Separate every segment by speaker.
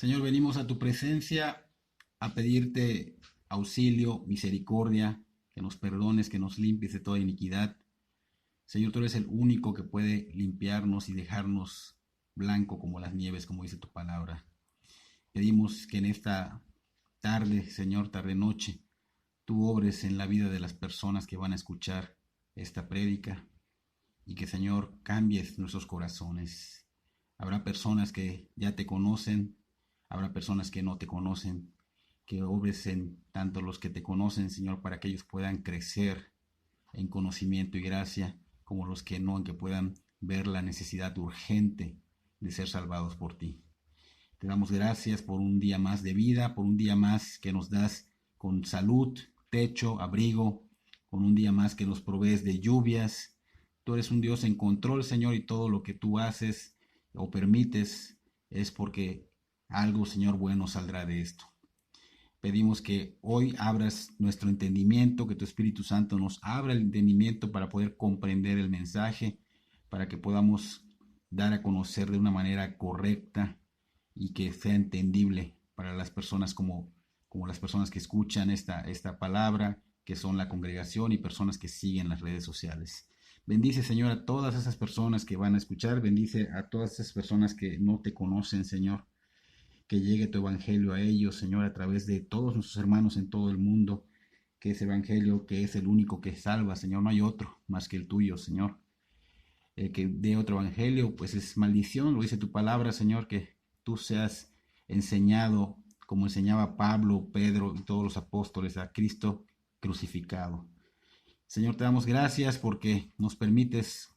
Speaker 1: Señor, venimos a tu presencia a pedirte auxilio, misericordia, que nos perdones, que nos limpies de toda iniquidad. Señor, tú eres el único que puede limpiarnos y dejarnos blanco como las nieves, como dice tu palabra. Pedimos que en esta tarde, Señor, tarde-noche, tú obres en la vida de las personas que van a escuchar esta prédica y que, Señor, cambies nuestros corazones. Habrá personas que ya te conocen, habrá personas que no te conocen, que obres en tanto los que te conocen, Señor, para que ellos puedan crecer en conocimiento y gracia, como los que no, en que puedan ver la necesidad urgente de ser salvados por ti. Te damos gracias por un día más de vida, por un día más que nos das con salud, techo, abrigo, con un día más que nos provees de lluvias. Tú eres un Dios en control, Señor, y todo lo que tú haces o permites es porque algo, Señor, bueno saldrá de esto. Pedimos que hoy abras nuestro entendimiento, que tu Espíritu Santo nos abra el entendimiento para poder comprender el mensaje, para que podamos dar a conocer de una manera correcta y que sea entendible para las personas como las personas que escuchan esta palabra, que son la congregación y personas que siguen las redes sociales. Bendice, Señor, a todas esas personas que van a escuchar, bendice a todas esas personas que no te conocen, Señor. Que llegue tu evangelio a ellos, Señor, a través de todos nuestros hermanos en todo el mundo, que ese evangelio que es el único que salva, Señor, no hay otro más que el tuyo, Señor. El que dé otro evangelio, pues es maldición, lo dice tu palabra, Señor, que tú seas enseñado como enseñaba Pablo, Pedro y todos los apóstoles a Cristo crucificado. Señor, te damos gracias porque nos permites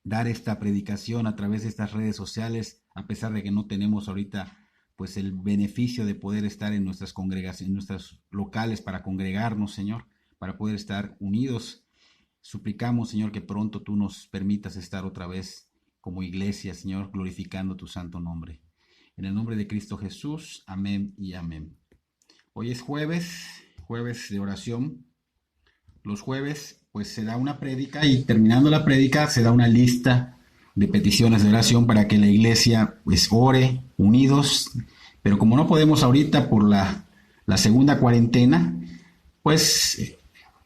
Speaker 1: dar esta predicación a través de estas redes sociales, a pesar de que no tenemos ahorita pues el beneficio de poder estar en nuestras congregaciones, en nuestros locales para congregarnos, Señor, para poder estar unidos. Suplicamos, Señor, que pronto tú nos permitas estar otra vez como iglesia, Señor, glorificando tu santo nombre. En el nombre de Cristo Jesús, amén y amén. Hoy es jueves de oración. Los jueves, pues se da una prédica y terminando la prédica se da una lista de peticiones de oración para que la iglesia pues ore unidos, pero como no podemos ahorita por la segunda cuarentena, pues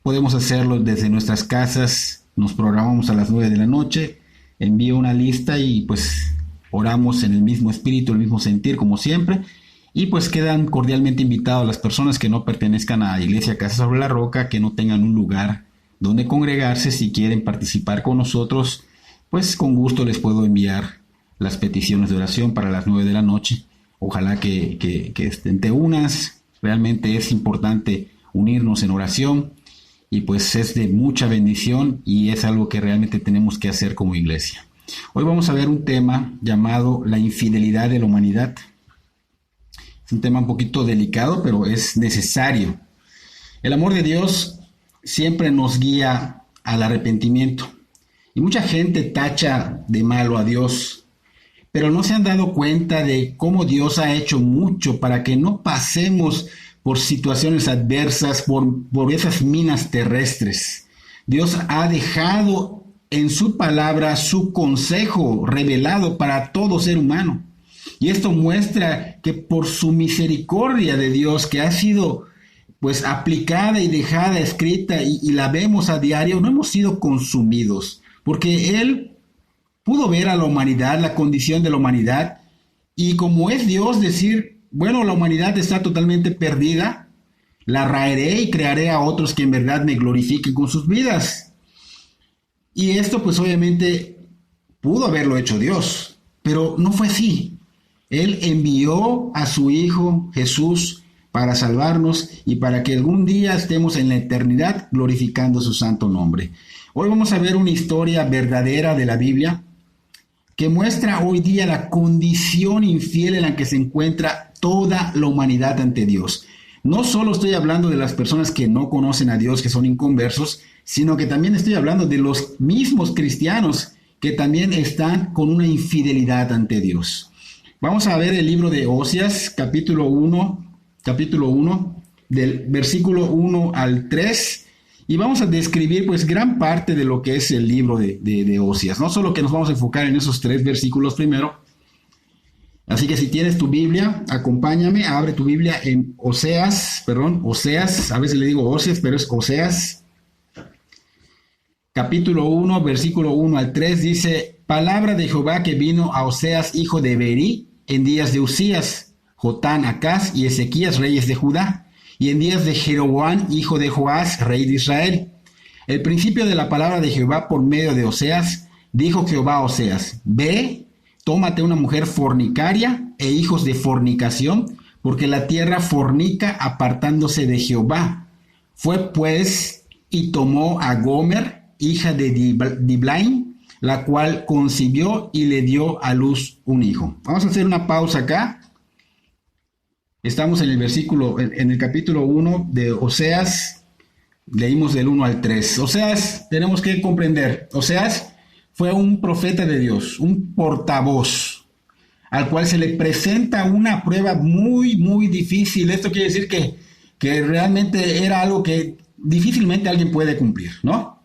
Speaker 1: podemos hacerlo desde nuestras casas, nos programamos a las 9 de la noche, envío una lista y pues oramos en el mismo espíritu, el mismo sentir como siempre, y pues quedan cordialmente invitados las personas que no pertenezcan a Iglesia Casa sobre la Roca, que no tengan un lugar donde congregarse, si quieren participar con nosotros, pues con gusto les puedo enviar las peticiones de oración para las 9 de la noche. Ojalá que te unas. Realmente es importante unirnos en oración y pues es de mucha bendición y es algo que realmente tenemos que hacer como iglesia. Hoy vamos a ver un tema llamado la infidelidad de la humanidad. Es un tema un poquito delicado, pero es necesario. El amor de Dios siempre nos guía al arrepentimiento. Y mucha gente tacha de malo a Dios, pero no se han dado cuenta de cómo Dios ha hecho mucho para que no pasemos por situaciones adversas, por esas minas terrestres. Dios ha dejado en su palabra su consejo revelado para todo ser humano. Y esto muestra que por su misericordia de Dios, que ha sido pues aplicada y dejada escrita y la vemos a diario, no hemos sido consumidos. Porque Él pudo ver a la humanidad, la condición de la humanidad, y como es Dios decir, bueno, la humanidad está totalmente perdida, la raeré y crearé a otros que en verdad me glorifiquen con sus vidas. Y esto pues obviamente pudo haberlo hecho Dios, pero no fue así. Él envió a su Hijo Jesús para salvarnos y para que algún día estemos en la eternidad glorificando su santo nombre. Hoy vamos a ver una historia verdadera de la Biblia que muestra hoy día la condición infiel en la que se encuentra toda la humanidad ante Dios. No solo estoy hablando de las personas que no conocen a Dios, que son inconversos, sino que también estoy hablando de los mismos cristianos que también están con una infidelidad ante Dios. Vamos a ver el libro de Oseas, capítulo 1, del versículo 1 al 3. Y vamos a describir pues gran parte de lo que es el libro de Oseas. No solo que nos vamos a enfocar en esos 3 versículos primero, Así que si tienes tu Biblia, acompáñame, abre tu Biblia en Oseas, a veces le digo Oseas, pero es Oseas, capítulo 1, versículo 1 al 3, dice: palabra de Jehová que vino a Oseas, hijo de Berí, en días de Usías, Jotán, Acaz y Ezequías, reyes de Judá, y en días de Jeroboam, hijo de Joás, rey de Israel. El principio de la palabra de Jehová por medio de Oseas, dijo Jehová a Oseas: ve, tómate una mujer fornicaria e hijos de fornicación, porque la tierra fornica apartándose de Jehová. Fue pues y tomó a Gomer, hija de Diblaim, la cual concibió y le dio a luz un hijo. Vamos a hacer una pausa acá. Estamos en el capítulo 1 de Oseas. Leímos del 1 al 3. Oseas, tenemos que comprender, Oseas fue un profeta de Dios, un portavoz, al cual se le presenta una prueba muy, muy difícil. Esto quiere decir que realmente era algo que difícilmente alguien puede cumplir, ¿no?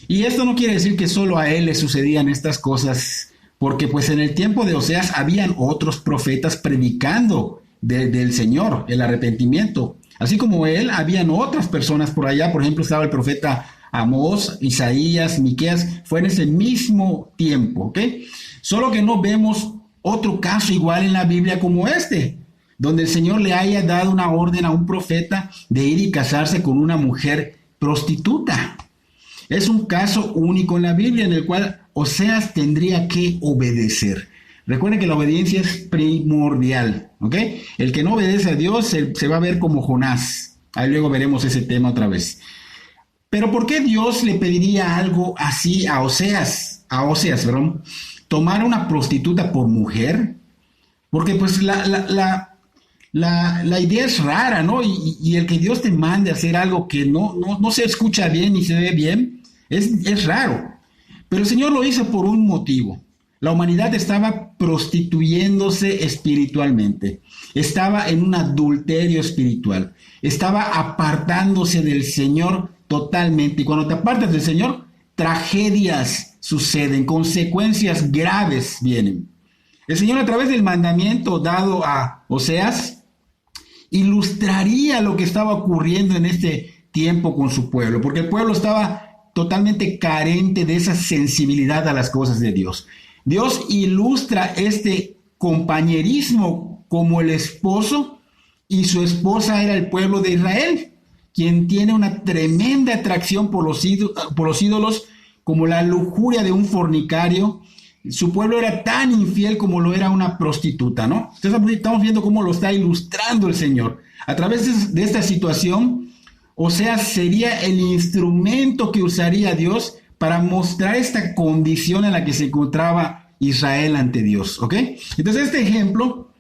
Speaker 1: Y esto no quiere decir que solo a él le sucedían estas cosas, porque pues en el tiempo de Oseas habían otros profetas predicando del Señor, el arrepentimiento. Así como él, habían otras personas por allá. Por ejemplo, estaba el profeta Amós, Isaías, Miqueas. Fue en ese mismo tiempo, ¿ok? Solo que no vemos otro caso igual en la Biblia como este, donde el Señor le haya dado una orden a un profeta de ir y casarse con una mujer prostituta. Es un caso único en la Biblia en el cual Oseas tendría que obedecer. Recuerden que la obediencia es primordial, ¿ok? El que no obedece a Dios se va a ver como Jonás. Ahí luego veremos ese tema otra vez. Pero ¿por qué Dios le pediría algo así a Oseas, perdón? ¿Tomar a una prostituta por mujer? Porque pues la idea es rara, ¿no? Y el que Dios te mande a hacer algo que no se escucha bien ni se ve bien, es raro. Pero el Señor lo hizo por un motivo. La humanidad estaba prostituyéndose espiritualmente, estaba en un adulterio espiritual, estaba apartándose del Señor totalmente. Y cuando te apartas del Señor, tragedias suceden, consecuencias graves vienen. El Señor, a través del mandamiento dado a Oseas, ilustraría lo que estaba ocurriendo en este tiempo con su pueblo, porque el pueblo estaba totalmente carente de esa sensibilidad a las cosas de Dios. Dios ilustra este compañerismo como el esposo y su esposa era el pueblo de Israel, quien tiene una tremenda atracción por los ídolos, como la lujuria de un fornicario. Su pueblo era tan infiel como lo era una prostituta, ¿no? Entonces estamos viendo cómo lo está ilustrando el Señor. A través de esta situación, Oseas sería el instrumento que usaría Dios para mostrar esta condición en la que se encontraba Israel ante Dios, ¿ok? Entonces este ejemplo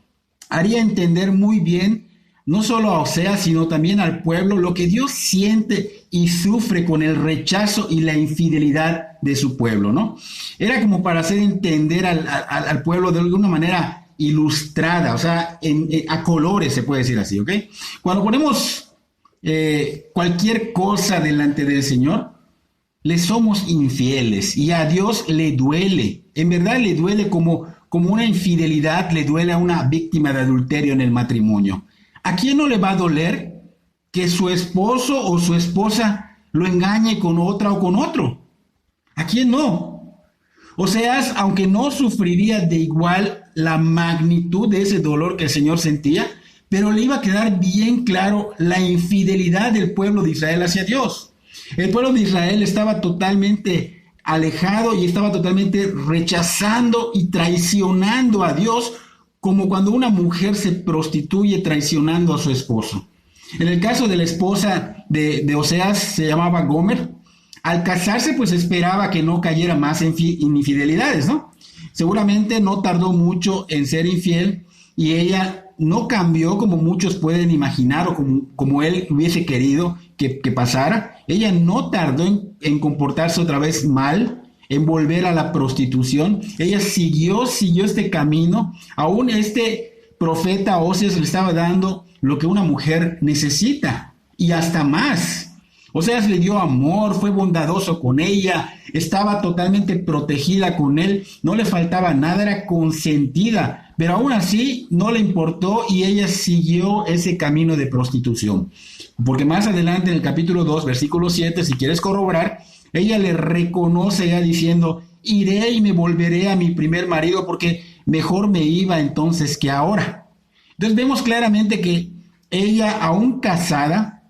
Speaker 1: haría entender muy bien, no solo a Oseas, sino también al pueblo, lo que Dios siente y sufre con el rechazo y la infidelidad de su pueblo, ¿no? Era como para hacer entender al pueblo de alguna manera ilustrada, o sea, a colores se puede decir así, ¿ok? Cuando ponemos cualquier cosa delante del Señor, le somos infieles y a Dios le duele. En verdad le duele como una infidelidad, le duele a una víctima de adulterio en el matrimonio. ¿A quién no le va a doler que su esposo o su esposa lo engañe con otra o con otro? ¿A quién no? Oseas, aunque no sufriría de igual la magnitud de ese dolor que el Señor sentía, pero le iba a quedar bien claro la infidelidad del pueblo de Israel hacia Dios. El pueblo de Israel estaba totalmente alejado y estaba totalmente rechazando y traicionando a Dios, como cuando una mujer se prostituye traicionando a su esposo. En el caso de la esposa de Oseas, se llamaba Gomer. Al casarse, pues esperaba que no cayera más en infidelidades, ¿no? Seguramente no tardó mucho en ser infiel y ella no cambió como muchos pueden imaginar o como él hubiese querido que pasara. Ella no tardó en comportarse otra vez mal, en volver a la prostitución. Ella siguió este camino. Aún este profeta Oseas le estaba dando lo que una mujer necesita y hasta más. Oseas le dio amor, fue bondadoso con ella, estaba totalmente protegida con él, no le faltaba nada, era consentida Pero aún así no le importó y ella siguió ese camino de prostitución. Porque más adelante en el capítulo 2, versículo 7, si quieres corroborar, ella le reconoce ya diciendo, iré y me volveré a mi primer marido porque mejor me iba entonces que ahora. Entonces vemos claramente que ella, aún casada,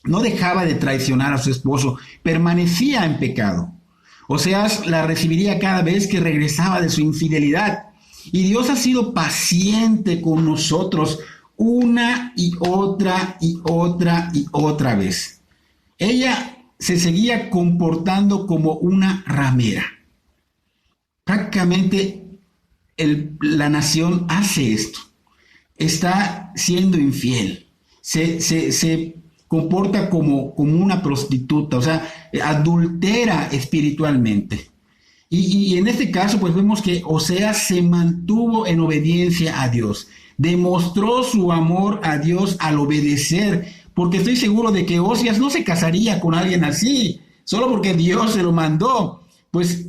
Speaker 1: no dejaba de traicionar a su esposo, permanecía en pecado. Oseas la recibiría cada vez que regresaba de su infidelidad. Y Dios ha sido paciente con nosotros una y otra y otra y otra vez. Ella se seguía comportando como una ramera. Prácticamente la nación hace esto. Está siendo infiel. Se comporta como una prostituta, o sea, adultera espiritualmente. Y en este caso, pues vemos que Oseas se mantuvo en obediencia a Dios. Demostró su amor a Dios al obedecer, porque estoy seguro de que Oseas no se casaría con alguien así, solo porque Dios se lo mandó. Pues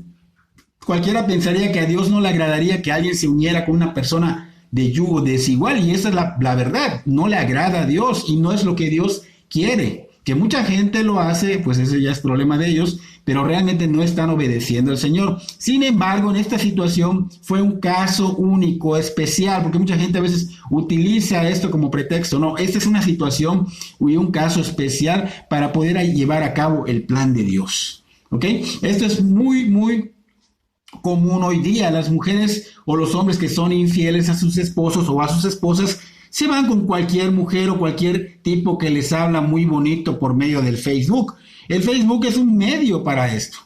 Speaker 1: cualquiera pensaría que a Dios no le agradaría que alguien se uniera con una persona de yugo desigual, y esa es la verdad. No le agrada a Dios y no es lo que Dios quiere. Que mucha gente lo hace, pues eso ya es problema de ellos, pero realmente no están obedeciendo al Señor. Sin embargo, en esta situación fue un caso único, especial, porque mucha gente a veces utiliza esto como pretexto. No, esta es una situación y un caso especial para poder llevar a cabo el plan de Dios. ¿Ok? Esto es muy común hoy día. Las mujeres o los hombres que son infieles a sus esposos o a sus esposas se van con cualquier mujer o cualquier tipo que les habla muy bonito por medio del Facebook. El Facebook es un medio para esto.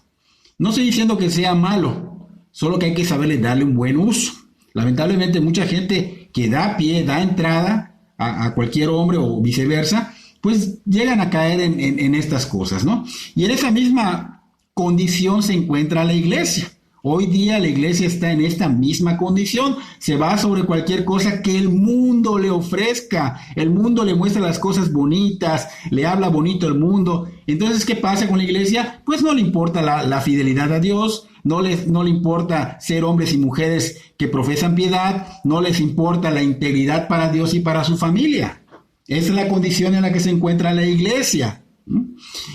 Speaker 1: No estoy diciendo que sea malo, solo que hay que saberle darle un buen uso. Lamentablemente mucha gente que da pie, da entrada a cualquier hombre o viceversa, pues llegan a caer en estas cosas, ¿no? Y en esa misma condición se encuentra la iglesia. Hoy día la iglesia está en esta misma condición, se va sobre cualquier cosa que el mundo le ofrezca, el mundo le muestra las cosas bonitas, le habla bonito el mundo. Entonces, ¿qué pasa con la iglesia? Pues no le importa la fidelidad a Dios, no le importa ser hombres y mujeres que profesan piedad, no les importa la integridad para Dios y para su familia. Esa es la condición en la que se encuentra la iglesia.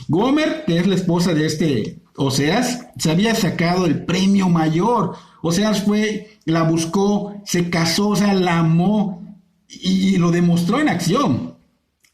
Speaker 1: Gomer, que es la esposa de Oseas, se había sacado el premio mayor. Oseas la buscó, se casó, o sea, la amó y lo demostró en acción.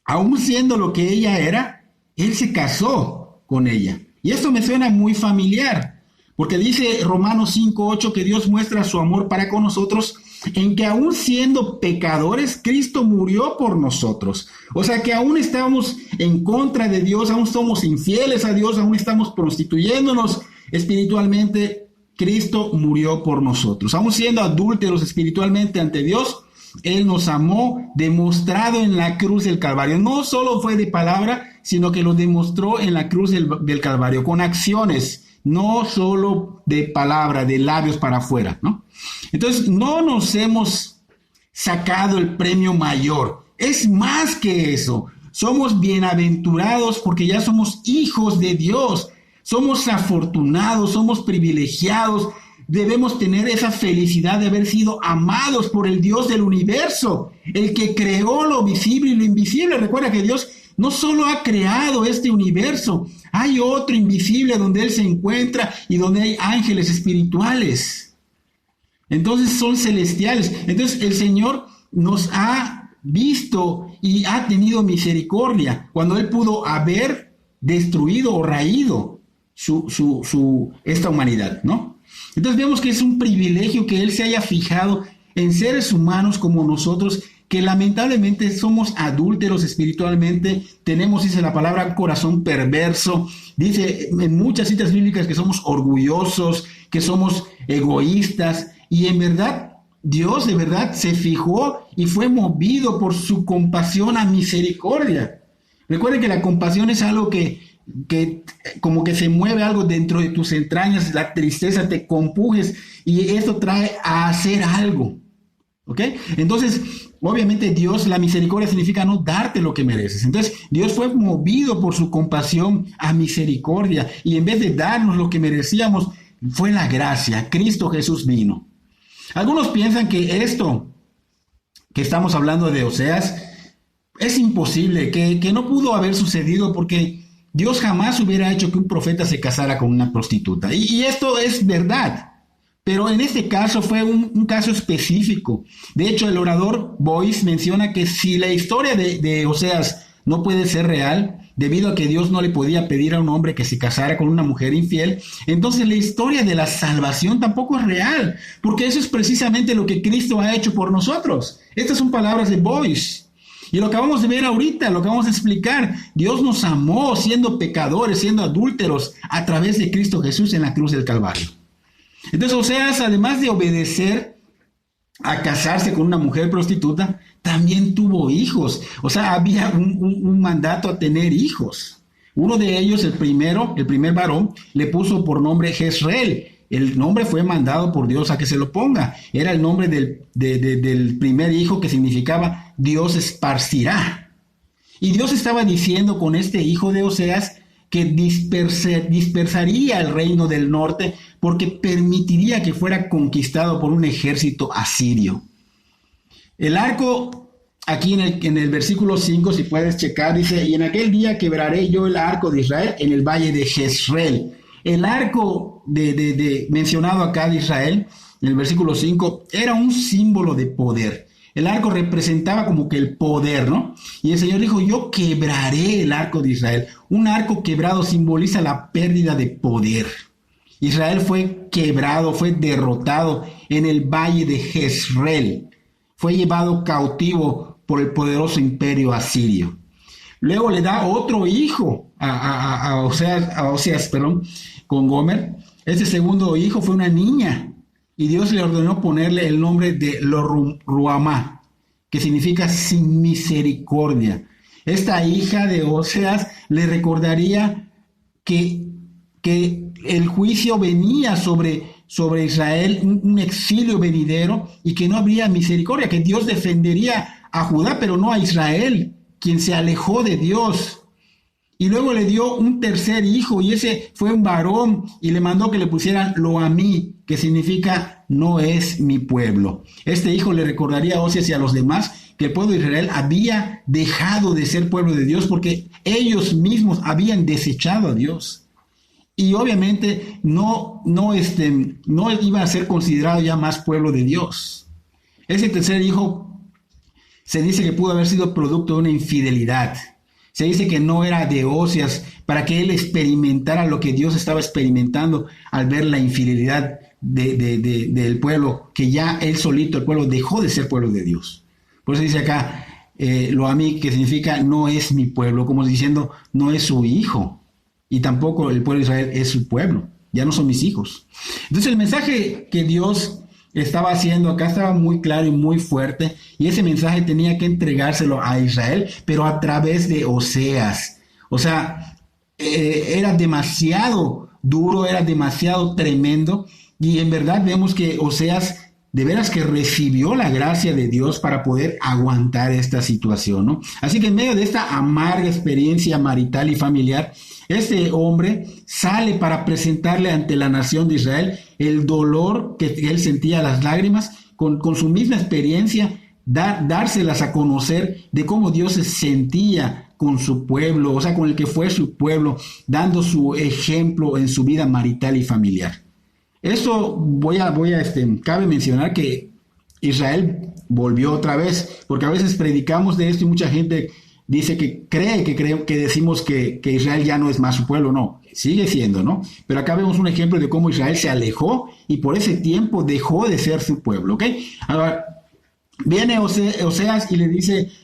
Speaker 1: Aún siendo lo que ella era, él se casó con ella. Y esto me suena muy familiar, porque dice Romanos 5:8 que Dios muestra su amor para con nosotros en que aún siendo pecadores, Cristo murió por nosotros. O sea que aún estamos en contra de Dios, aún somos infieles a Dios, aún estamos prostituyéndonos espiritualmente, Cristo murió por nosotros. Aún siendo adúlteros espiritualmente ante Dios, Él nos amó, demostrado en la cruz del Calvario. No solo fue de palabra, sino que lo demostró en la cruz del Calvario, con acciones. No solo de palabra, de labios para afuera, ¿no? Entonces, no nos hemos sacado el premio mayor. Es más que eso. Somos bienaventurados porque ya somos hijos de Dios. Somos afortunados, somos privilegiados. Debemos tener esa felicidad de haber sido amados por el Dios del universo, el que creó lo visible y lo invisible. Recuerda que Dios no solo ha creado este universo, hay otro invisible donde Él se encuentra y donde hay ángeles espirituales. Entonces son celestiales. Entonces el Señor nos ha visto y ha tenido misericordia cuando Él pudo haber destruido o raído esta humanidad, ¿no? Entonces vemos que es un privilegio que Él se haya fijado en seres humanos como nosotros, que lamentablemente somos adúlteros espiritualmente, tenemos, dice la palabra, corazón perverso, dice en muchas citas bíblicas que somos orgullosos, que somos egoístas, y en verdad, Dios de verdad se fijó y fue movido por su compasión a misericordia. Recuerden que la compasión es algo que como que se mueve algo dentro de tus entrañas, la tristeza, te compujes, y esto trae a hacer algo. ¿Ok? Entonces, obviamente Dios, la misericordia significa no darte lo que mereces. Entonces, Dios fue movido por su compasión a misericordia, y en vez de darnos lo que merecíamos, fue la gracia. Cristo Jesús vino. Algunos piensan que esto que estamos hablando de Oseas es imposible, que no pudo haber sucedido porque Dios jamás hubiera hecho que un profeta se casara con una prostituta. Y esto es verdad, pero en este caso fue un caso específico. De hecho, el orador Boyce menciona que si la historia de Oseas no puede ser real, debido a que Dios no le podía pedir a un hombre que se casara con una mujer infiel, entonces la historia de la salvación tampoco es real, porque eso es precisamente lo que Cristo ha hecho por nosotros. Estas son palabras de Boyce. Y lo acabamos de ver ahorita, lo acabamos de explicar. Dios nos amó siendo pecadores, siendo adúlteros, a través de Cristo Jesús en la cruz del Calvario. Entonces, Oseas, además de obedecer a casarse con una mujer prostituta, también tuvo hijos. O sea, había un mandato a tener hijos. Uno de ellos, el primer varón, le puso por nombre Jezreel. El nombre fue mandado por Dios a que se lo ponga. Era el nombre del primer hijo, que significaba Dios esparcirá. Y Dios estaba diciendo con este hijo de Oseas que dispersaría el reino del norte, porque permitiría que fuera conquistado por un ejército asirio. El arco, aquí en el versículo 5, si puedes checar, dice: y en aquel día quebraré yo el arco de Israel en el valle de Jezreel. El arco mencionado acá de Israel, en el versículo 5, era un símbolo de poder. El arco representaba como que el poder, ¿no? Y el Señor dijo: yo quebraré el arco de Israel. Un arco quebrado simboliza la pérdida de poder. Israel fue quebrado, fue derrotado en el valle de Jezreel. Fue llevado cautivo por el poderoso imperio asirio. Luego le da otro hijo a Oseas, con Gomer. Este segundo hijo fue una niña. Y Dios le ordenó ponerle el nombre de Lo-Ruhamá, que significa sin misericordia. Esta hija de Oseas le recordaría que el juicio venía sobre Israel, un exilio venidero, y que no habría misericordia, que Dios defendería a Judá, pero no a Israel, quien se alejó de Dios. Y luego le dio un tercer hijo, y ese fue un varón, y le mandó que le pusieran Lo-Amí, que significa no es mi pueblo. Este hijo le recordaría a Oseas y a los demás que el pueblo de Israel había dejado de ser pueblo de Dios porque ellos mismos habían desechado a Dios. Y obviamente no iba a ser considerado ya más pueblo de Dios. Ese tercer hijo se dice que pudo haber sido producto de una infidelidad. Se dice que no era de Oseas, para que él experimentara lo que Dios estaba experimentando al ver la infidelidad del pueblo, que ya él solito, el pueblo, dejó de ser pueblo de Dios. Por eso dice acá, Lo-Amí, que significa no es mi pueblo, como diciendo, no es su hijo. Y tampoco el pueblo de Israel es su pueblo, ya no son mis hijos. Entonces el mensaje que Dios estaba haciendo acá estaba muy claro y muy fuerte, y ese mensaje tenía que entregárselo a Israel, pero a través de Oseas. O sea, era demasiado duro, era demasiado tremendo, y en verdad vemos que Oseas de veras que recibió la gracia de Dios para poder aguantar esta situación, ¿no? Así que en medio de esta amarga experiencia marital y familiar, este hombre sale para presentarle ante la nación de Israel el dolor que él sentía, las lágrimas, con su misma experiencia, dárselas a conocer de cómo Dios se sentía con su pueblo, o sea, con el que fue su pueblo, dando su ejemplo en su vida marital y familiar. Eso cabe mencionar que Israel volvió otra vez, porque a veces predicamos de esto y mucha gente dice que que decimos que Israel ya no es más su pueblo. No, sigue siendo, ¿no? Pero acá vemos un ejemplo de cómo Israel se alejó y por ese tiempo dejó de ser su pueblo, ¿ok? Ahora, viene Oseas y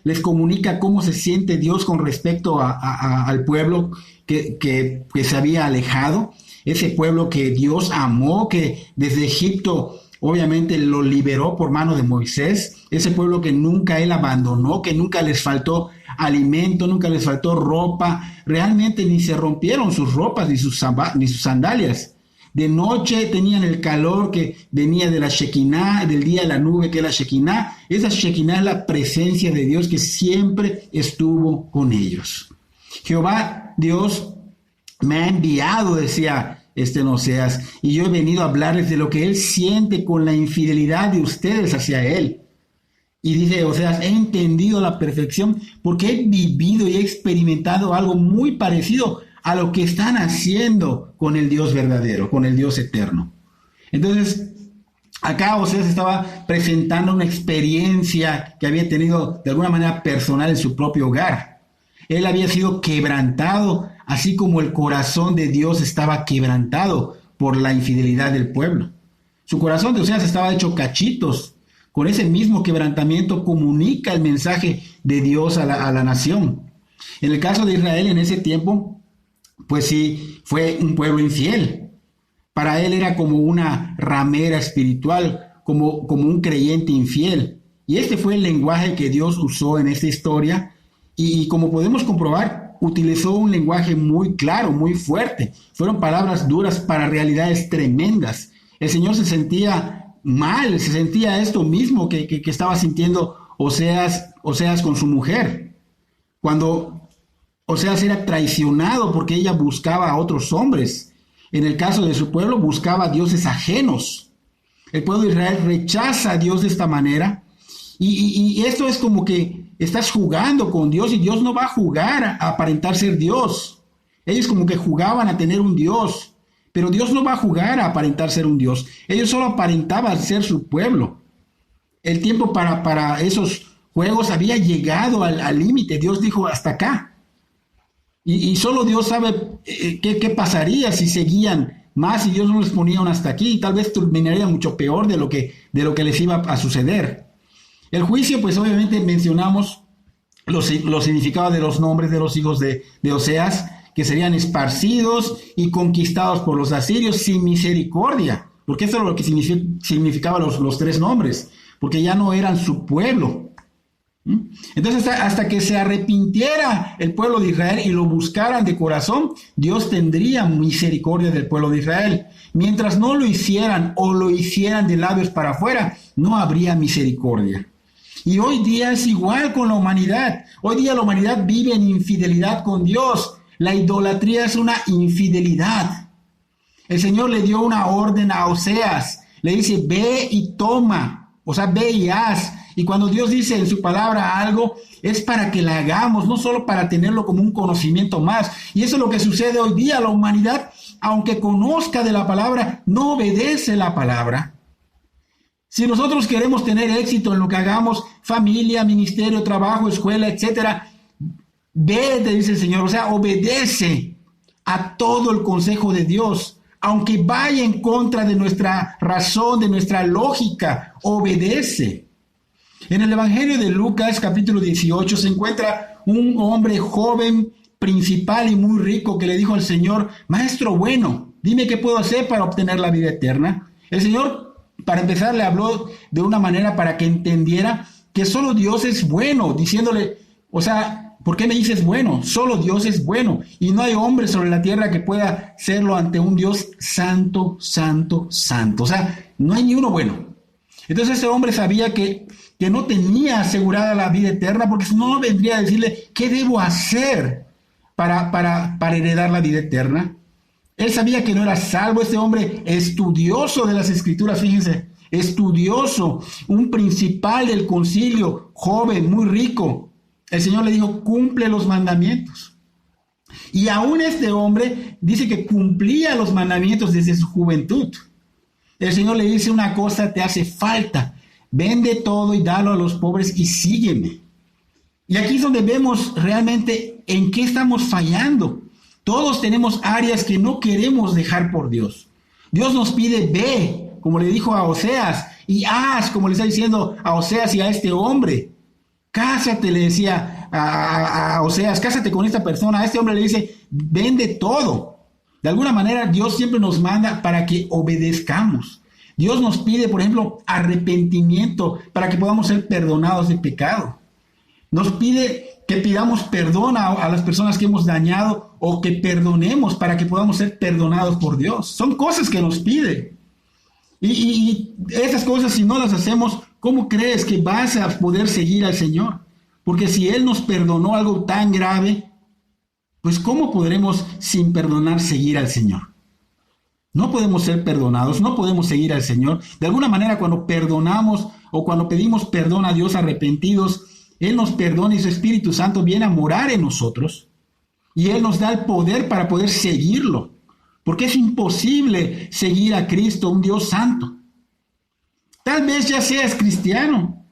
Speaker 1: les comunica cómo se siente Dios con respecto al pueblo que se había alejado, ese pueblo que Dios amó, que desde Egipto obviamente lo liberó por mano de Moisés, ese pueblo que nunca él abandonó, que nunca les faltó alimento, nunca les faltó ropa, realmente ni se rompieron sus ropas ni sus sandalias. De noche tenían el calor que venía de la Shekinah, del día de la nube que es la Shekinah. Esa Shekinah es la presencia de Dios que siempre estuvo con ellos. Jehová Dios me ha enviado, decía Oseas, y yo he venido a hablarles de lo que él siente con la infidelidad de ustedes hacia él. Y dice Oseas, he entendido a la perfección porque he vivido y he experimentado algo muy parecido a lo que están haciendo con el Dios verdadero, con el Dios eterno. Entonces, acá Oseas estaba presentando una experiencia que había tenido de alguna manera personal en su propio hogar. Él había sido quebrantado, así como el corazón de Dios estaba quebrantado por la infidelidad del pueblo. Su corazón de Oseas estaba hecho cachitos. Con ese mismo quebrantamiento comunica el mensaje de Dios a la nación. En el caso de Israel en ese tiempo, pues sí, fue un pueblo infiel. Para él era como una ramera espiritual, como un creyente infiel. Y este fue el lenguaje que Dios usó en esta historia. Y como podemos comprobar, utilizó un lenguaje muy claro, muy fuerte. Fueron palabras duras para realidades tremendas. El Señor se sentía mal, se sentía esto mismo que estaba sintiendo Oseas con su mujer. Cuando Oseas era traicionado porque ella buscaba a otros hombres. En el caso de su pueblo, buscaba a dioses ajenos. El pueblo de Israel rechaza a Dios de esta manera. Y esto es como que estás jugando con Dios y Dios no va a jugar a aparentar ser Dios. Ellos como que jugaban a tener un Dios. Pero Dios no va a jugar a aparentar ser un Dios. Ellos solo aparentaban ser su pueblo. El tiempo para esos juegos había llegado al límite. Dios dijo hasta acá. Y solo Dios sabe qué pasaría si seguían más y Dios no les ponía un hasta aquí. Y tal vez terminaría mucho peor de lo que les iba a suceder. El juicio, pues obviamente mencionamos los significados de los nombres de los hijos de Oseas, que serían esparcidos y conquistados por los asirios sin misericordia, porque eso es lo que significaban los tres nombres, porque ya no eran su pueblo. Entonces hasta que se arrepintiera el pueblo de Israel y lo buscaran de corazón, Dios tendría misericordia del pueblo de Israel. Mientras no lo hicieran o lo hicieran de labios para afuera, no habría misericordia. Y hoy día es igual con la humanidad. Hoy día la humanidad vive en infidelidad con Dios. La idolatría es una infidelidad. El Señor le dio una orden a Oseas. Le dice, ve y toma. O sea, ve y haz. Y cuando Dios dice en su palabra algo, es para que la hagamos, no solo para tenerlo como un conocimiento más. Y eso es lo que sucede hoy día. La humanidad, aunque conozca de la palabra, no obedece la palabra. Si nosotros queremos tener éxito en lo que hagamos, familia, ministerio, trabajo, escuela, etcétera, ve, te dice el Señor, o sea, obedece a todo el consejo de Dios, aunque vaya en contra de nuestra razón, de nuestra lógica, obedece. En el Evangelio de Lucas, capítulo 18, se encuentra un hombre joven, principal y muy rico, que le dijo al Señor, Maestro bueno, dime qué puedo hacer para obtener la vida eterna. El Señor, para empezar, le habló de una manera para que entendiera que solo Dios es bueno, diciéndole, o sea, ¿por qué me dices bueno? Solo Dios es bueno y no hay hombre sobre la tierra que pueda serlo ante un Dios santo, santo, santo. O sea, no hay ni uno bueno. Entonces ese hombre sabía que no tenía asegurada la vida eterna porque si no vendría a decirle, ¿qué debo hacer para heredar la vida eterna? Él sabía que no era salvo. Este hombre estudioso de las Escrituras, fíjense, estudioso, un principal del concilio, joven, muy rico. El Señor le dijo, cumple los mandamientos. Y aún este hombre dice que cumplía los mandamientos desde su juventud. El Señor le dice una cosa, te hace falta. Vende todo y dalo a los pobres y sígueme. Y aquí es donde vemos realmente en qué estamos fallando. Todos tenemos áreas que no queremos dejar por Dios. Dios nos pide, ve, como le dijo a Oseas, y haz, como le está diciendo a Oseas y a este hombre. Cásate, le decía a Oseas, cásate con esta persona. A este hombre le dice, vende todo. De alguna manera Dios siempre nos manda para que obedezcamos. Dios nos pide, por ejemplo, arrepentimiento para que podamos ser perdonados de pecado. Nos pide que pidamos perdón a las personas que hemos dañado o que perdonemos para que podamos ser perdonados por Dios. Son cosas que nos pide. Y esas cosas, si no las hacemos, ¿cómo crees que vas a poder seguir al Señor? Porque si Él nos perdonó algo tan grave, pues ¿cómo podremos sin perdonar seguir al Señor? No podemos ser perdonados, no podemos seguir al Señor. De alguna manera, cuando perdonamos o cuando pedimos perdón a Dios arrepentidos, Él nos perdona y su Espíritu Santo viene a morar en nosotros. Y Él nos da el poder para poder seguirlo. Porque es imposible seguir a Cristo, un Dios santo. Tal vez ya seas cristiano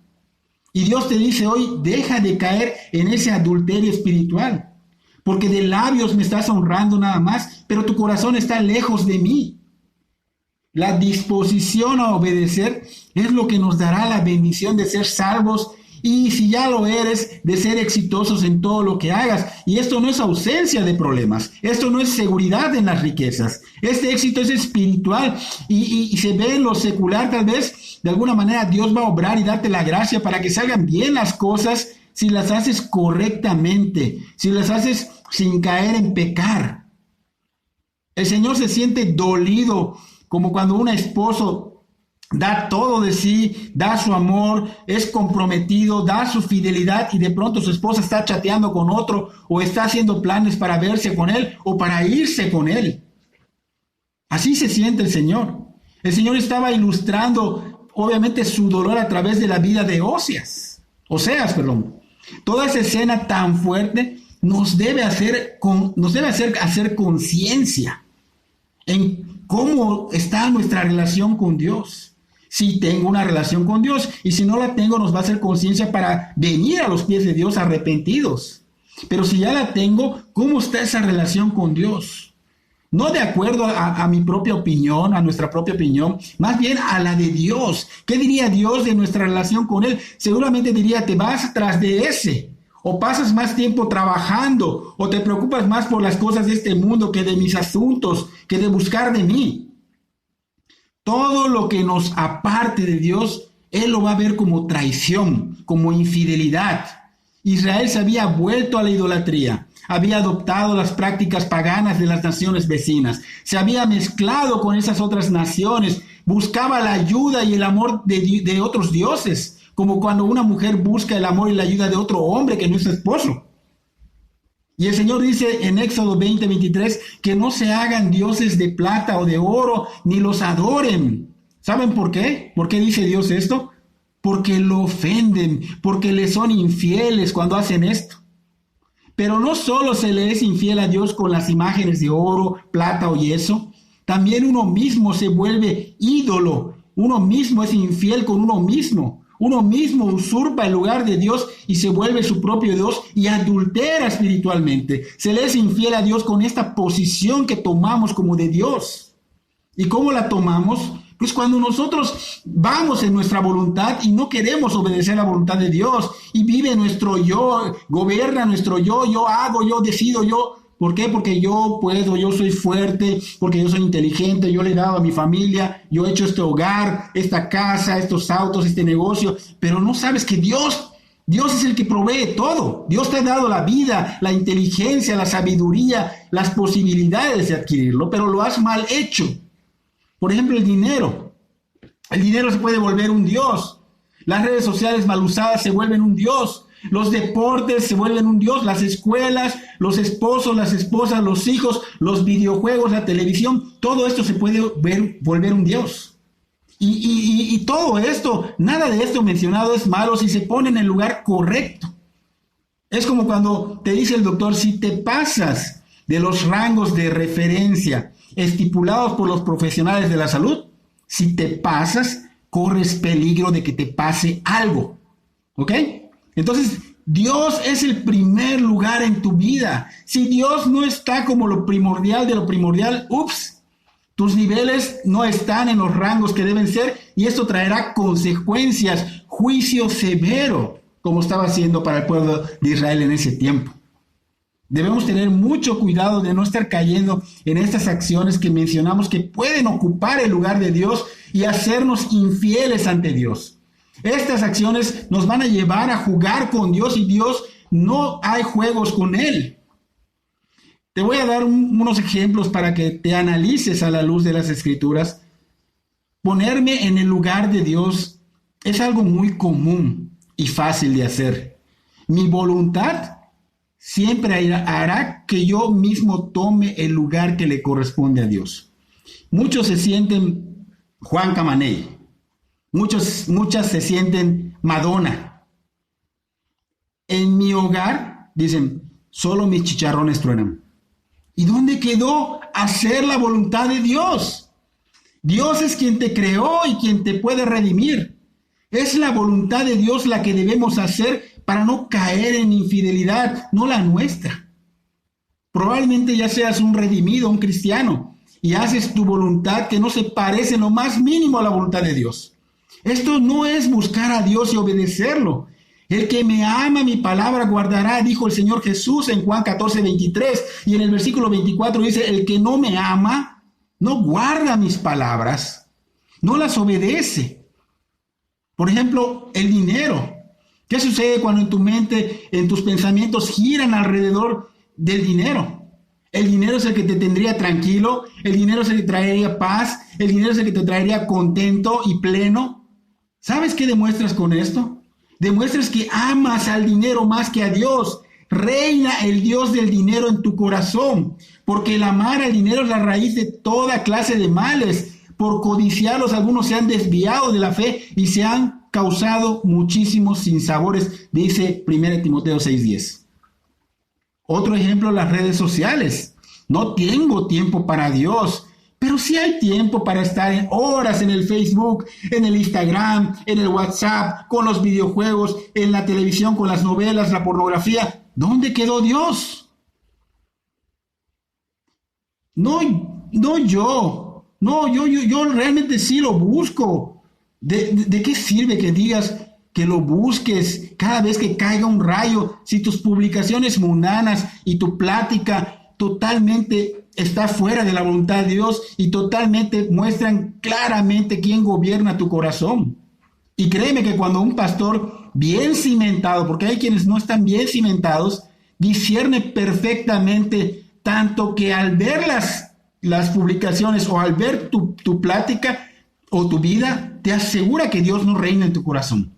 Speaker 1: y Dios te dice hoy, deja de caer en ese adulterio espiritual, porque de labios me estás honrando nada más, pero tu corazón está lejos de mí. La disposición a obedecer es lo que nos dará la bendición de ser salvos y, si ya lo eres, de ser exitosos en todo lo que hagas. Y esto no es ausencia de problemas, esto no es seguridad en las riquezas. Este éxito es espiritual y se ve en lo secular. Tal vez de alguna manera Dios va a obrar y darte la gracia para que salgan bien las cosas si las haces correctamente, si las haces sin caer en pecar. El Señor se siente dolido como cuando un esposo da todo de sí, da su amor, es comprometido, da su fidelidad y de pronto su esposa está chateando con otro o está haciendo planes para verse con él o para irse con él. Así se siente el Señor. El Señor estaba ilustrando obviamente su dolor a través de la vida de Oseas. Toda esa escena tan fuerte nos debe hacer conciencia en cómo está nuestra relación con Dios. Si tengo una relación con Dios y si no la tengo, nos va a hacer conciencia para venir a los pies de Dios arrepentidos. Pero si ya la tengo, ¿cómo está esa relación con Dios? No de acuerdo a mi propia opinión, a nuestra propia opinión, más bien a la de Dios. ¿Qué diría Dios de nuestra relación con Él? Seguramente diría, te vas tras de ese, o pasas más tiempo trabajando, o te preocupas más por las cosas de este mundo que de mis asuntos, que de buscar de mí. Todo lo que nos aparte de Dios, Él lo va a ver como traición, como infidelidad. Israel se había vuelto a la idolatría, había adoptado las prácticas paganas de las naciones vecinas, se había mezclado con esas otras naciones, buscaba la ayuda y el amor de otros dioses, como cuando una mujer busca el amor y la ayuda de otro hombre que no es su esposo. Y el Señor dice en Éxodo 20:23 que no se hagan dioses de plata o de oro, ni los adoren. ¿Saben por qué? ¿Por qué dice Dios esto? Porque lo ofenden, porque le son infieles cuando hacen esto. Pero no solo se le es infiel a Dios con las imágenes de oro, plata o yeso, también uno mismo se vuelve ídolo, uno mismo es infiel con uno mismo. Uno mismo usurpa el lugar de Dios y se vuelve su propio Dios y adultera espiritualmente. Se le es infiel a Dios con esta posición que tomamos como de Dios. ¿Y cómo la tomamos? Pues cuando nosotros vamos en nuestra voluntad y no queremos obedecer la voluntad de Dios y vive nuestro yo, gobierna nuestro yo hago, yo decido, yo. ¿Por qué? Porque yo puedo, yo soy fuerte, porque yo soy inteligente, yo le he dado a mi familia, yo he hecho este hogar, esta casa, estos autos, este negocio, pero no sabes que Dios es el que provee todo. Dios te ha dado la vida, la inteligencia, la sabiduría, las posibilidades de adquirirlo, pero lo has mal hecho. Por ejemplo, el dinero. El dinero se puede volver un dios. Las redes sociales mal usadas se vuelven un dios. Los deportes se vuelven un dios, las escuelas, los esposos, las esposas, los hijos, los videojuegos, la televisión, todo esto se puede volver un dios. Y todo esto, nada de esto mencionado es malo si se pone en el lugar correcto. Es como cuando te dice el doctor, si te pasas de los rangos de referencia estipulados por los profesionales de la salud, si te pasas, corres peligro de que te pase algo. ¿Ok? Entonces, Dios es el primer lugar en tu vida. Si Dios no está como lo primordial de lo primordial, tus niveles no están en los rangos que deben ser y esto traerá consecuencias, juicio severo, como estaba haciendo para el pueblo de Israel en ese tiempo. Debemos tener mucho cuidado de no estar cayendo en estas acciones que mencionamos que pueden ocupar el lugar de Dios y hacernos infieles ante Dios. Estas acciones nos van a llevar a jugar con Dios y Dios no hay juegos con Él. Te voy a dar unos ejemplos para que te analices a la luz de las Escrituras. Ponerme en el lugar de Dios es algo muy común y fácil de hacer. Mi voluntad siempre hará que yo mismo tome el lugar que le corresponde a Dios. Muchos se sienten Juan Camaney, muchas se sienten Madonna. En mi hogar, dicen, solo mis chicharrones truenan. ¿Y dónde quedó hacer la voluntad de Dios? Dios es quien te creó y quien te puede redimir. Es la voluntad de Dios la que debemos hacer para no caer en infidelidad, no la nuestra. Probablemente ya seas un redimido, un cristiano, y haces tu voluntad que no se parece en lo más mínimo a la voluntad de Dios. Esto no es buscar a Dios y obedecerlo. El que me ama, mi palabra guardará, dijo el Señor Jesús en Juan 14:23. Y en el versículo 24 dice, el que no me ama, no guarda mis palabras, no las obedece. Por ejemplo, el dinero. ¿Qué sucede cuando en tu mente, en tus pensamientos giran alrededor del dinero? El dinero es el que te tendría tranquilo, el dinero es el que te traería paz, el dinero es el que te traería contento y pleno. ¿Sabes qué demuestras con esto? Demuestras que amas al dinero más que a Dios. Reina el Dios del dinero en tu corazón, porque el amar al dinero es la raíz de toda clase de males. Por codiciarlos, algunos se han desviado de la fe y se han causado muchísimos sinsabores, dice 1 Timoteo 6:10. Otro ejemplo, las redes sociales. No tengo tiempo para Dios, pero sí hay tiempo para estar horas en el Facebook, en el Instagram, en el WhatsApp, con los videojuegos, en la televisión, con las novelas, la pornografía. ¿Dónde quedó Dios? Yo realmente sí lo busco. ¿De qué sirve que digas que lo busques cada vez que caiga un rayo si tus publicaciones mundanas y tu plática totalmente está fuera de la voluntad de Dios y totalmente muestran claramente quién gobierna tu corazón? Y créeme que cuando un pastor bien cimentado, porque hay quienes no están bien cimentados, discierne perfectamente, tanto que al ver las publicaciones o al ver tu plática o tu vida, te asegura que Dios no reina en tu corazón.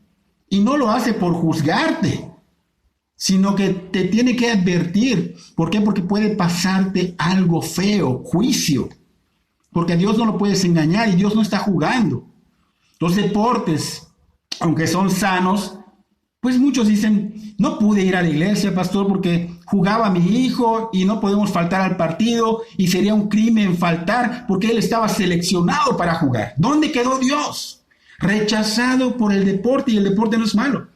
Speaker 1: Y no lo hace por juzgarte, sino que te tiene que advertir. ¿Por qué? Porque puede pasarte algo feo, juicio. Porque a Dios no lo puedes engañar y Dios no está jugando. Los deportes, aunque son sanos, pues muchos dicen, no pude ir a la iglesia, pastor, porque jugaba mi hijo y no podemos faltar al partido y sería un crimen faltar porque él estaba seleccionado para jugar. ¿Dónde quedó Dios? Rechazado por el deporte, y el deporte no es malo.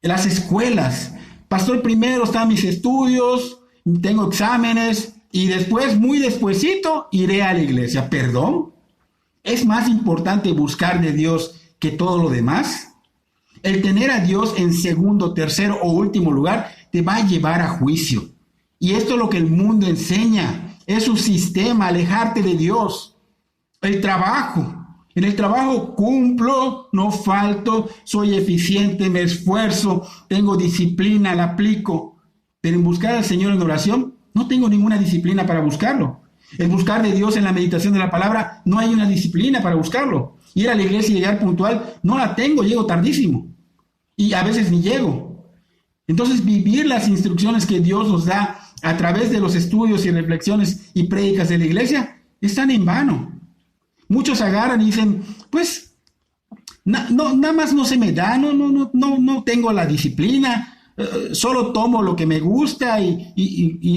Speaker 1: En las escuelas, pastor, primero están mis estudios, tengo exámenes y después, muy despuesito, iré a la iglesia. ¿Perdón? ¿Es más importante buscar de Dios que todo lo demás? El tener a Dios en segundo, tercero o último lugar te va a llevar a juicio. Y esto es lo que el mundo enseña. Es un sistema, alejarte de Dios. El trabajo. En el trabajo cumplo, no falto, soy eficiente, me esfuerzo, tengo disciplina, la aplico. Pero en buscar al Señor en oración, no tengo ninguna disciplina para buscarlo. En buscar de Dios en la meditación de la palabra, no hay una disciplina para buscarlo. Ir a la iglesia y llegar puntual, no la tengo, llego tardísimo. Y a veces ni llego. Entonces, vivir las instrucciones que Dios nos da a través de los estudios y reflexiones y prédicas de la iglesia, están en vano. Muchos agarran y dicen, pues, nada más no se me da, no tengo la disciplina, solo tomo lo que me gusta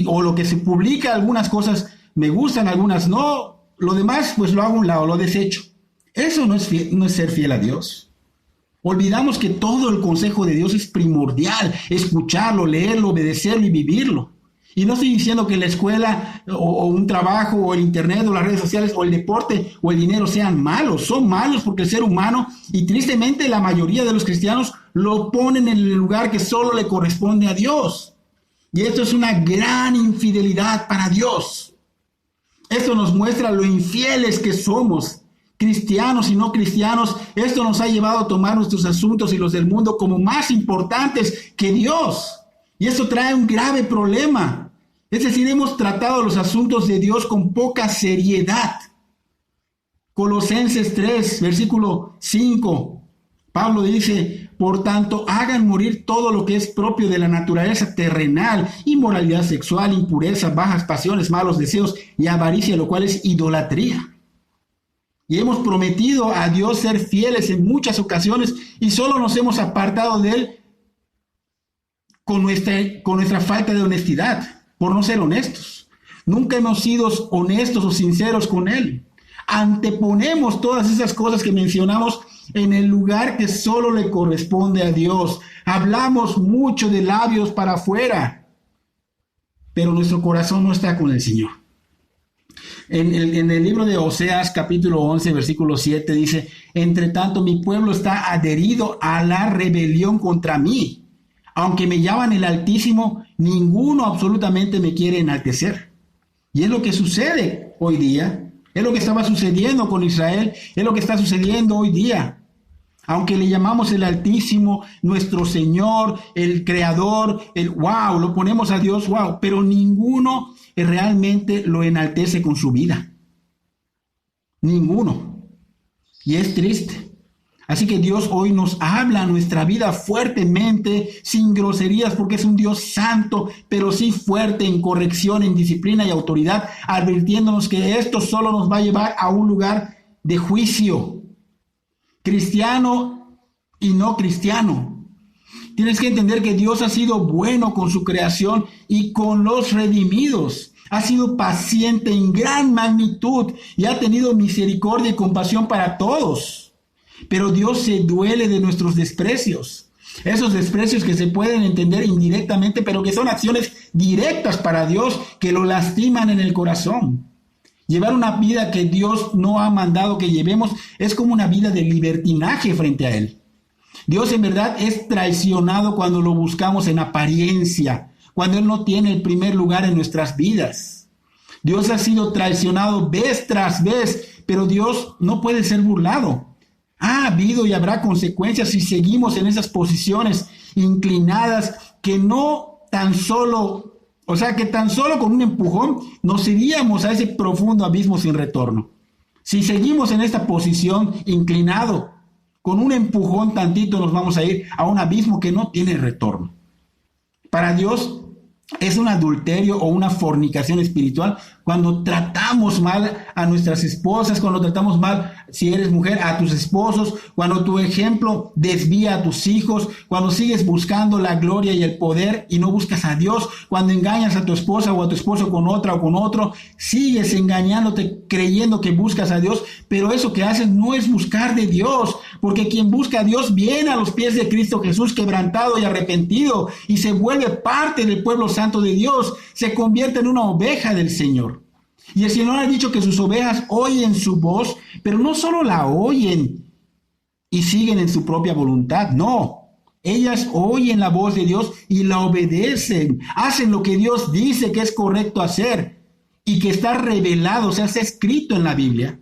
Speaker 1: o lo que se publica, algunas cosas me gustan, algunas no, lo demás pues lo hago a un lado, lo desecho. Eso no es ser fiel a Dios. Olvidamos que todo el consejo de Dios es primordial, escucharlo, leerlo, obedecerlo y vivirlo. Y no estoy diciendo que la escuela o un trabajo o el internet o las redes sociales o el deporte o el dinero sean malos. Son malos porque el ser humano, y tristemente la mayoría de los cristianos, lo ponen en el lugar que solo le corresponde a Dios. Y esto es una gran infidelidad para Dios. Esto nos muestra lo infieles que somos, cristianos y no cristianos. Esto nos ha llevado a tomar nuestros asuntos y los del mundo como más importantes que Dios. Y eso trae un grave problema. Es decir, hemos tratado los asuntos de Dios con poca seriedad. Colosenses 3, versículo 5. Pablo dice,
Speaker 2: Por tanto, hagan morir todo lo que es propio de la naturaleza terrenal: inmoralidad sexual, impureza, bajas pasiones, malos deseos y avaricia, lo cual es idolatría. Y hemos prometido a Dios ser fieles en muchas ocasiones y solo nos hemos apartado de Él con nuestra falta de honestidad, por no ser honestos. Nunca hemos sido honestos o sinceros con Él. Anteponemos todas esas cosas que mencionamos en el lugar que solo le corresponde a Dios. Hablamos mucho de labios para afuera, pero nuestro corazón no está con el Señor. En el libro de Oseas, capítulo 11, versículo 7, dice: entre tanto mi pueblo está adherido a la rebelión contra mí. Aunque me llaman el Altísimo, ninguno absolutamente me quiere enaltecer. Y es lo que sucede hoy día. Es lo que estaba sucediendo con Israel. Es lo que está sucediendo hoy día. Aunque le llamamos el Altísimo, nuestro Señor, el Creador, el wow, lo ponemos a Dios, wow, pero ninguno realmente lo enaltece con su vida. Ninguno. Y es triste. Así que Dios hoy nos habla a nuestra vida fuertemente, sin groserías, porque es un Dios santo, pero sí fuerte en corrección, en disciplina y autoridad, advirtiéndonos que esto solo nos va a llevar a un lugar de juicio. Cristiano y no cristiano. Tienes que entender que Dios ha sido bueno con su creación y con los redimidos. Ha sido paciente en gran magnitud y ha tenido misericordia y compasión para todos. Pero Dios se duele de nuestros desprecios. Esos desprecios que se pueden entender indirectamente, pero que son acciones directas para Dios que lo lastiman en el corazón. Llevar una vida que Dios no ha mandado que llevemos es como una vida de libertinaje frente a Él. Dios en verdad es traicionado cuando lo buscamos en apariencia, cuando Él no tiene el primer lugar en nuestras vidas. Dios ha sido traicionado vez tras vez, pero Dios no puede ser burlado. Ha habido y habrá consecuencias si seguimos en esas posiciones inclinadas que no tan solo, que tan solo con un empujón nos iríamos a ese profundo abismo sin retorno. Si seguimos en esta posición inclinado, con un empujón tantito nos vamos a ir a un abismo que no tiene retorno. Para Dios es un adulterio o una fornicación espiritual cuando tratamos mal a nuestras esposas, cuando tratamos mal, si eres mujer, a tus esposos, cuando tu ejemplo desvía a tus hijos, cuando sigues buscando la gloria y el poder y no buscas a Dios, cuando engañas a tu esposa o a tu esposo con otra o con otro, sigues engañándote creyendo que buscas a Dios, pero eso que haces no es buscar de Dios, porque quien busca a Dios viene a los pies de Cristo Jesús quebrantado y arrepentido y se vuelve parte del pueblo santo de Dios, se convierte en una oveja del Señor. Y el Señor ha dicho que sus ovejas oyen su voz, pero no solo la oyen y siguen en su propia voluntad, no. Ellas oyen la voz de Dios y la obedecen, hacen lo que Dios dice que es correcto hacer y que está revelado, está escrito en la Biblia.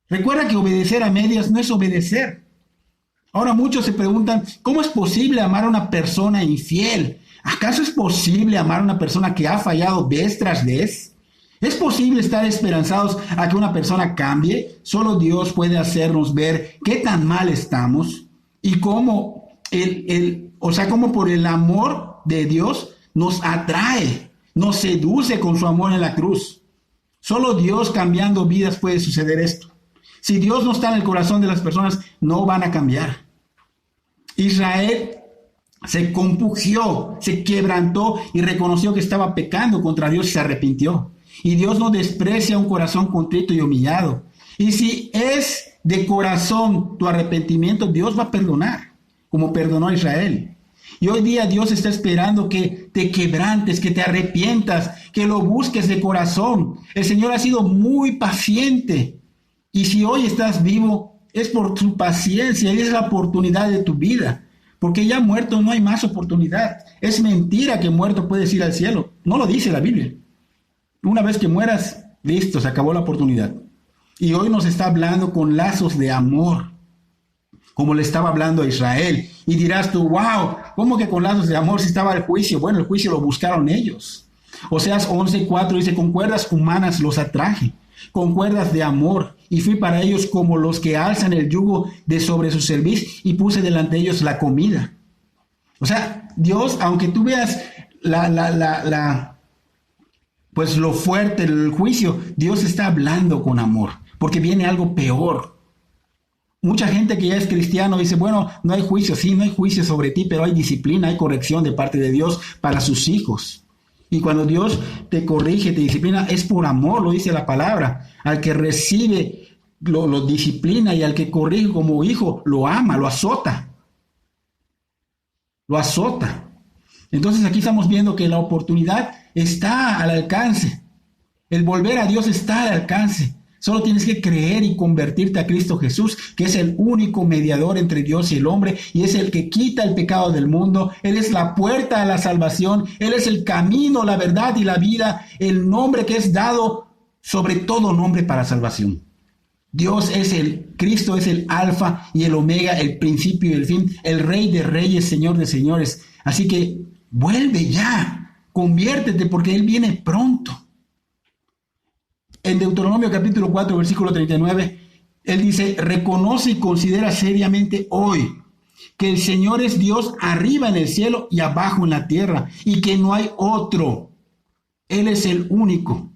Speaker 2: Recuerda que obedecer a medias no es obedecer. Ahora muchos se preguntan, ¿cómo es posible amar a una persona infiel? ¿Acaso es posible amar a una persona que ha fallado vez tras vez? ¿Es posible estar esperanzados a que una persona cambie? Solo Dios puede hacernos ver qué tan mal estamos y cómo cómo por el amor de Dios nos atrae, nos seduce con su amor en la cruz. Solo Dios cambiando vidas puede suceder esto. Si Dios no está en el corazón de las personas, no van a cambiar. Israel se compungió, se quebrantó y reconoció que estaba pecando contra Dios y se arrepintió. Y Dios no desprecia un corazón contrito y humillado. Y si es de corazón tu arrepentimiento, Dios va a perdonar, como perdonó a Israel. Y hoy día Dios está esperando que te quebrantes, que te arrepientas, que lo busques de corazón. El Señor ha sido muy paciente. Y si hoy estás vivo, es por su paciencia y es la oportunidad de tu vida. Porque ya muerto no hay más oportunidad. Es mentira que muerto puedes ir al cielo. No lo dice la Biblia. Una vez que mueras, listo, se acabó la oportunidad. Y hoy nos está hablando con lazos de amor, como le estaba hablando a Israel. Y dirás tú, wow, ¿cómo que con lazos de amor si estaba el juicio? Bueno, el juicio lo buscaron ellos. Oseas 11:4 dice, con cuerdas humanas los atraje. con cuerdas de amor, y fui para ellos como los que alzan el yugo de sobre su cerviz, y puse delante de ellos la comida. O sea, Dios, aunque tú veas pues lo fuerte, el juicio, Dios está hablando con amor, porque viene algo peor. Mucha gente que ya es cristiano dice, bueno, no hay juicio, sí, no hay juicio sobre ti, pero hay disciplina, hay corrección de parte de Dios para sus hijos. Y cuando Dios te corrige, te disciplina, es por amor, lo dice la palabra. Al que recibe, lo disciplina, y al que corrige como hijo, lo ama, lo azota. Lo azota. Entonces aquí estamos viendo que la oportunidad está al alcance. El volver a Dios está al alcance. Solo tienes que creer y convertirte a Cristo Jesús, que es el único mediador entre Dios y el hombre, y es el que quita el pecado del mundo. Él es la puerta a la salvación. Él es el camino, la verdad y la vida, el nombre que es dado sobre todo nombre para salvación. Dios es Cristo es el alfa y el omega, el principio y el fin, el rey de reyes, señor de señores. Así que vuelve ya, conviértete, porque Él viene pronto. En Deuteronomio capítulo 4, versículo 39, Él dice, reconoce y considera seriamente hoy que el Señor es Dios arriba en el cielo y abajo en la tierra, y que no hay otro. Él es el único.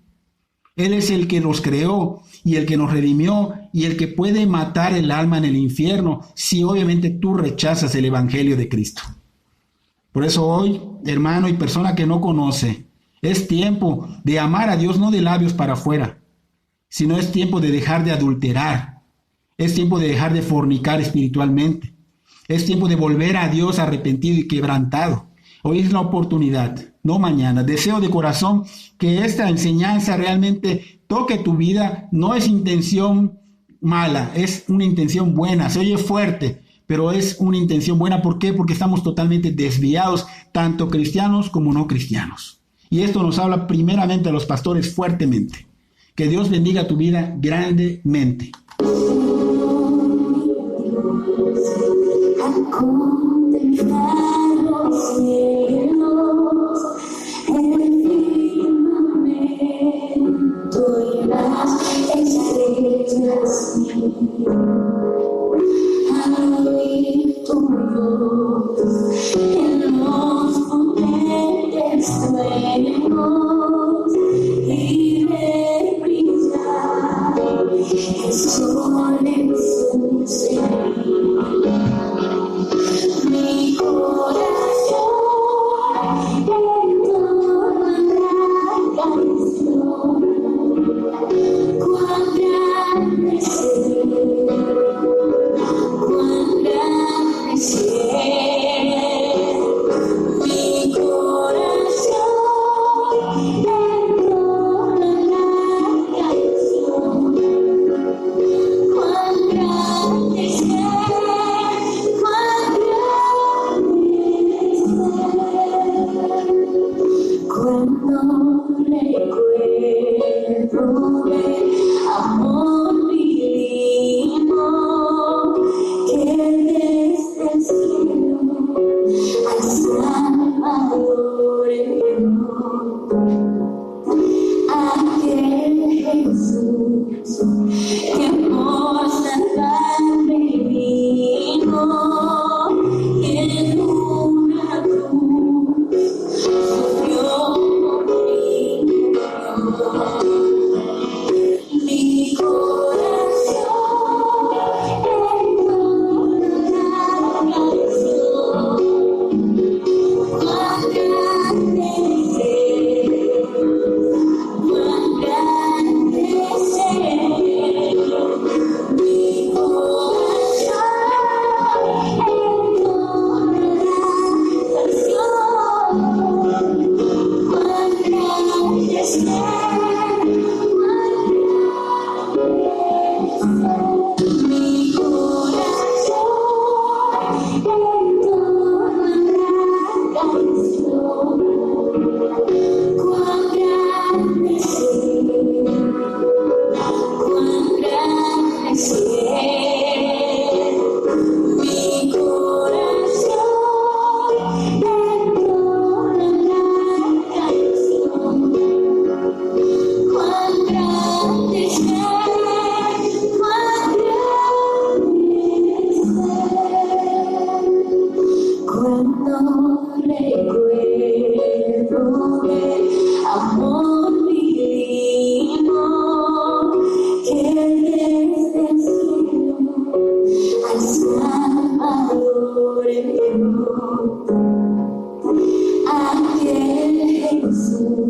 Speaker 2: Él es el que nos creó y el que nos redimió y el que puede matar el alma en el infierno si obviamente tú rechazas el evangelio de Cristo. Por eso hoy, hermano y persona que no conoce, es tiempo de amar a Dios no de labios para afuera, sino es tiempo de dejar de adulterar, es tiempo de dejar de fornicar espiritualmente, es tiempo de volver a Dios arrepentido y quebrantado. Hoy es la oportunidad, no mañana. Deseo de corazón que esta enseñanza realmente toque tu vida. No es intención mala, es una intención buena. Se oye fuerte, pero es una intención buena. ¿Por qué? Porque estamos totalmente desviados, tanto cristianos como no cristianos. Y esto nos habla primeramente a los pastores fuertemente. Que Dios bendiga tu vida grandemente. corazón.